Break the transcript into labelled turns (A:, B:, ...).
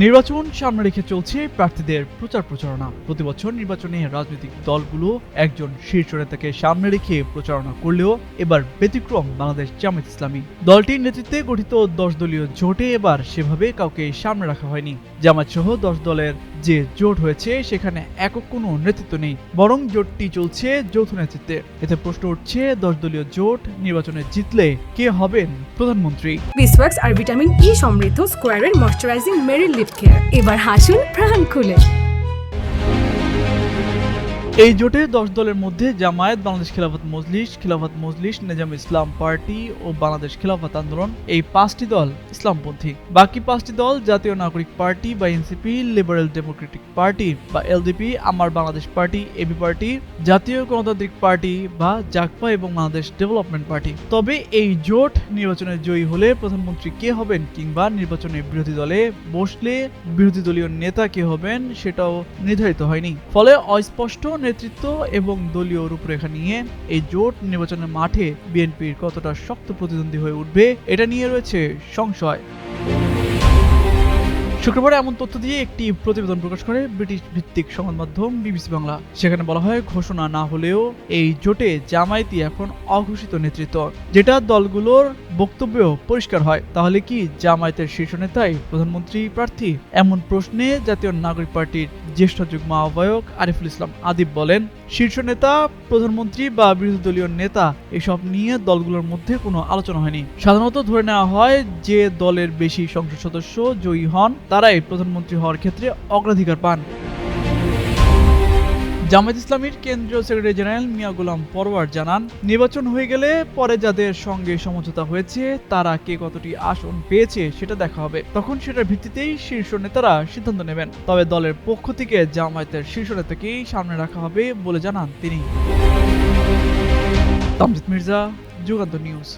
A: নির্বাচন সামনে রেখে চলছে প্রার্থীদের প্রচারণা। প্রতি বছর নির্বাচনে রাজনৈতিক দলগুলো একজন শীর্ষ নেতাকে সামনে রেখে প্রচারণা করলেও এবার ব্যতিক্রম বাংলাদেশ জামায়াত ইসলামী। দলটির নেতৃত্বে গঠিত 10 দলীয় জোটে এবার সেভাবে কাউকে সামনে রাখা হয়নি। জামায়াত সহ 10 দলের যে জোট হয়েছে সেখানে একক কোনো নেতৃত্ব নেই, বরং জোটটি চলছে যৌথ নেতৃত্বে। এতে প্রশ্ন উঠছে, 10 দলীয় জোট নির্বাচনে জিতলে কে হবেন প্রধানমন্ত্রী?
B: বিসওয়াক্স আর ভিটামিন ই সমৃদ্ধ স্কোয়ারের ময়শ্চারাইজিং মেরি লিফট কেয়ার, এবার হাসুন প্রাণ খুলে।
A: এই জোটে 10 দলের মধ্যে জামায়াত, বাংলাদেশ খিলাফত মজলিস, নেজামে ইসলাম পার্টি ও বাংলাদেশ খিলাফত আন্দোলন, এই 5টি দল ইসলামপন্থী। বাকি 5টি দল জাতীয় নাগরিক পার্টি বা এনসিপি, লিবারেল ডেমোক্রেটিক পার্টি বা এলডিপি, আমার বাংলাদেশ পার্টি এবি পার্টি, জাতীয় গণতান্ত্রিক পার্টি বা জাগপা এবং বাংলাদেশ ডেভেলপমেন্ট পার্টি। তবে এই জোট নির্বাচনে জয়ী হলে প্রধানমন্ত্রী কে হবেন কিংবা নির্বাচনে বিরোধী দলে বসলে বিরোধী দলীয় নেতা কে হবেন সেটাও নির্ধারিত হয়নি। ফলে অস্পষ্ট নেতৃত্ব এবং দলীয় রূপরেখা নিয়ে এই জোট নির্বাচনের মাঠে বিএনপির কতটা শক্ত প্রতিদ্বন্দ্বী হয়ে উঠবে এটা নিয়ে রয়েছে সংশয়। শুক্রবার এমন তথ্য দিয়ে একটি প্রতিবেদন প্রকাশ করে ব্রিটিশ ভিত্তিক সংবাদ মাধ্যম বিবিসি বাংলা। সেখানে বলা হয়, ঘোষণা না হলেও এই জোটে জামায়াতই এখন অঘোষিত নেতৃত্ব, যেটা দলগুলোর বক্তব্যেও পরিষ্কার হয়। তাহলে কি জামায়াতের শীর্ষ নেতাই প্রধানমন্ত্রী প্রার্থী? এমন প্রশ্নে জাতীয় নাগরিক পার্টির জ্যেষ্ঠ যুগ্ম আহ্বায়ক আরিফুল ইসলাম আদিব বলেন, শীর্ষ নেতা, প্রধানমন্ত্রী বা বিরোধী দলীয় নেতা এসব নিয়ে দলগুলোর মধ্যে কোনো আলোচনা হয়নি। সাধারণত ধরে নেওয়া হয় যে দলের বেশি সংসদ সদস্য জয়ী হন তারাই প্রধানমন্ত্রী হওয়ার ক্ষেত্রে অগ্রাধিকার পান। জামায়াত ইসলামীর কেন্দ্রীয় সেক্রেটারি জেনারেল মিয়া গোলাম পরওয়ার জানান, নির্বাচন হয়ে গেলে পরে যাদের সঙ্গে সমঝোতা হয়েছে তারা কে কতটি আসন পেয়েছে সেটা দেখা হবে। তখন সেটার ভিত্তিতেই শীর্ষ নেতারা সিদ্ধান্ত নেবেন। তবে দলের পক্ষ থেকে জামায়াতের শীর্ষ নেতাকেই সামনে রাখা হবে বলে জানান তিনি। তামজিদ মির্জা, যুগান্তর নিউজ।